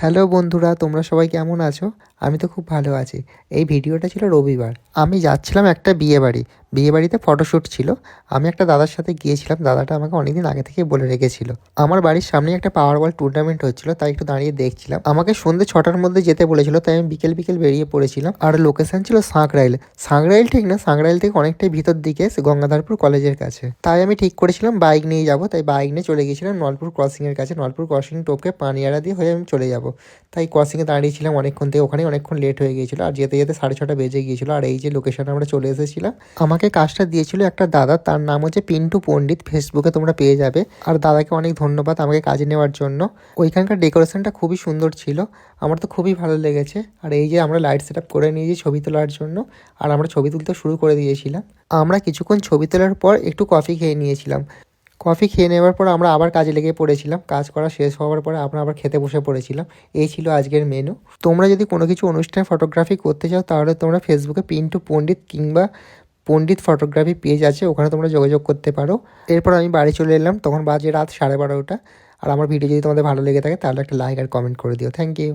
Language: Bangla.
হ্যালো বন্ধুরা, তোমরা সবাই কেমন আছো? আমি তো খুব ভালো আছি। এই ভিডিওটা ছিল রবিবার। আমি যাচ্ছিলাম একটা বিয়েবাড়িতে ফটোশ্যুট ছিল। আমি একটা দাদার সাথে গিয়েছিলাম। দাদাটা আমাকে অনেকদিন আগে থেকেই বলে রেখেছিল। আমার বাড়ির সামনেই একটা পাওয়ার বল টুর্নামেন্ট হচ্ছিল, তাই একটু দাঁড়িয়ে দেখছিলাম। আমাকে সন্ধ্যে 6টার মধ্যে যেতে বলেছিল, তাই আমি বিকেল বিকেল বেরিয়ে পড়েছিলাম। আর লোকেশন ছিল সাঁকরাইল। সাঁকরাইল ঠিক না, সাঁকরাইল থেকে অনেকটাই ভিতর দিকে, গঙ্গাধরপুর কলেজের কাছে। তাই আমি ঠিক করেছিলাম বাইক নিয়ে যাব, তাই বাইক নিয়ে চলে গিয়েছিলাম নলপুর ক্রসিংয়ের কাছে। নলপুর ক্রসিং টপকে পানিয়ারা দিয়ে হয়ে আমি চলে যাব। তাই ক্রসিংয়ে দাঁড়িয়েছিলাম অনেকক্ষণ, থেকে ওখানে অনেকক্ষণ লেট হয়ে গিয়েছিলো। আর যেতে যেতে 6:30 বেজে গিয়েছিলো। আর এই যে লোকেশনে আমরা চলে এসেছিলাম, আমাকে কাজটা দিয়েছিল একটা দাদা, তার নাম হচ্ছে পিন্টু পণ্ডিত, ফেসবুকে তোমরা পেয়ে যাবে। আর দাদাকে অনেক ধন্যবাদ আমাকে কাজে নেওয়ার জন্য। ওইখানকার ডেকোরেশনটা খুবই সুন্দর ছিল, আমার তো খুবই ভালো লেগেছে। আর এই যে আমরা লাইট সেট আপ করে নিয়েছি ছবি তোলার জন্য, আর আমরা ছবি তুলতে শুরু করে দিয়েছিলাম। আমরা কিছুক্ষণ ছবি তোলার পর একটু কফি খেয়ে নিয়েছিলাম। কফি খেয়ে নেওয়ার পর আমরা আবার কাজে লেগে পড়েছিলাম। কাজ করা শেষ হওয়ার পরে আমরা আবার খেতে বসে পড়েছিলাম। এই ছিল আজকের মেনু। তোমরা যদি কোনো কিছু অনুষ্ঠানে ফটোগ্রাফি করতে চাও, তাহলে তোমরা ফেসবুকে পিন্টু পণ্ডিত কিংবা পণ্ডিত ফটোগ্রাফি পেজ আছে, ওখানে তোমরা যোগাযোগ করতে পারো। এরপর আমি বাড়ি চলে এলাম, তখন বাজে রাত 12:30। আর আমার ভিডিও যদি তোমাদের ভালো লেগে থাকে, তাহলে একটা লাইক আর কমেন্ট করে দিও। Thank you.